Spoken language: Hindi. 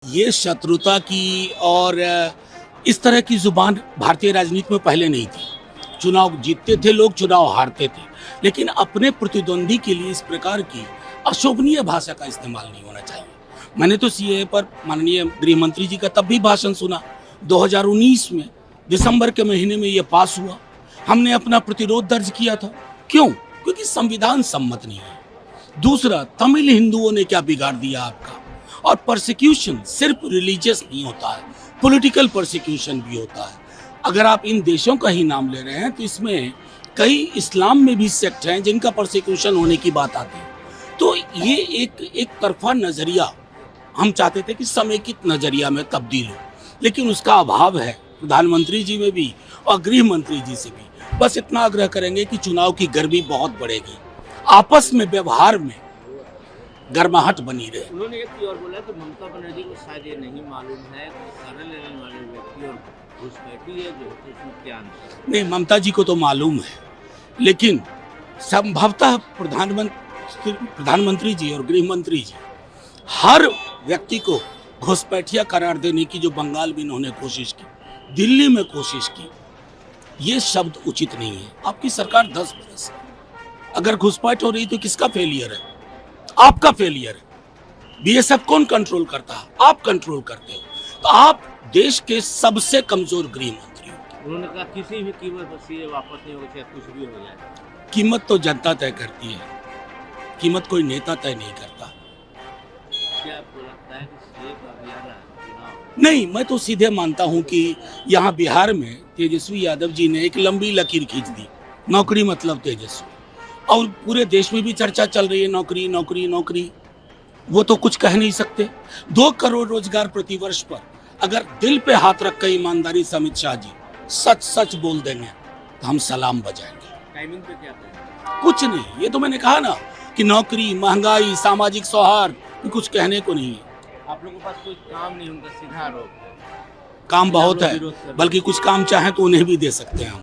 ये शत्रुता की और इस तरह की जुबान भारतीय राजनीति में पहले नहीं थी। चुनाव जीतते थे लोग, चुनाव हारते थे, लेकिन अपने प्रतिद्वंदी के लिए इस प्रकार की अशोभनीय भाषा का इस्तेमाल नहीं होना चाहिए। मैंने तो सीएए पर माननीय गृह मंत्री जी का तब भी भाषण सुना, 2019 में दिसंबर के महीने में ये पास हुआ। हमने अपना प्रतिरोध दर्ज किया था। क्यों? क्योंकि संविधान सम्मत नहीं है। दूसरा, तमिल हिंदुओं ने क्या बिगाड़ दिया आपका? और परसिक्यूशन सिर्फ रिलीजियस नहीं होता है, पॉलिटिकल परसिक्यूशन भी होता है। अगर आप इन देशों का ही नाम ले रहे हैं तो इसमें कई इस्लाम में भी सेक्ट हैं जिनका परसिक्यूशन होने की बात आती है। तो ये एक तरफा नजरिया हम चाहते थे कि समेकित नजरिया में तब्दील हो, लेकिन उसका अभाव है। प्रधानमंत्री जी में भी और गृह मंत्री जी से भी बस इतना आग्रह करेंगे कि चुनाव की गर्मी बहुत बढ़ेगी, आपस में व्यवहार में गर्माहट बनी रहे। उन्होंने एक चीज और बोला कि ममता बनर्जी को शायद ये नहीं मालूम है कि लेने वाले व्यक्ति और घुसपैठी है जो होती है उसमें क्या अंतर। नहीं, ममता जी को तो मालूम है, लेकिन संभवतः प्रधानमंत्री जी और गृह मंत्री जी हर व्यक्ति को घुसपैठिया करार देने की जो बंगाल में इन्होंने कोशिश की, दिल्ली में कोशिश की, ये शब्द उचित नहीं है। आपकी सरकार 10 बरस है, अगर घुसपैठ हो रही तो किसका फेलियर है? आपका फेलियर है। बीएसएफ कौन कंट्रोल करता है? आप कंट्रोल करते हो। तो आप देश के सबसे कमजोर गृह मंत्री हो। उन्होंने कहा किसी भी कीमत पर सीए वापस नहीं होगा, चाहे कुछ भी हो जाए। कीमत तो जनता तय करती है, कीमत कोई नेता तय नहीं करता। क्या आपको लगता है कि सीए का अभियान चुनाव? नहीं, मैं तो सीधे मानता हूं कि यहाँ बिहार में तेजस्वी यादव जी ने एक लंबी लकीर खींच दी, नौकरी मतलब तेजस्वी, और पूरे देश में भी चर्चा चल रही है नौकरी नौकरी नौकरी। वो तो कुछ कह नहीं सकते। 2 करोड़ रोजगार प्रति वर्ष पर अगर दिल पे हाथ रख कर ईमानदारी से अमित शाह जी सच सच बोल देंगे तो हम सलाम बजाएंगे। टाइमिंग पे क्या करें? कुछ नहीं, ये तो मैंने कहा ना कि नौकरी, महंगाई, सामाजिक सौहार्द कुछ कहने को नहीं है। आप लोगों के पास कोई काम नहीं, उनका सीधा आरोप है। काम बहुत है, बल्कि कुछ काम चाहे तो उन्हें भी दे सकते हैं हम।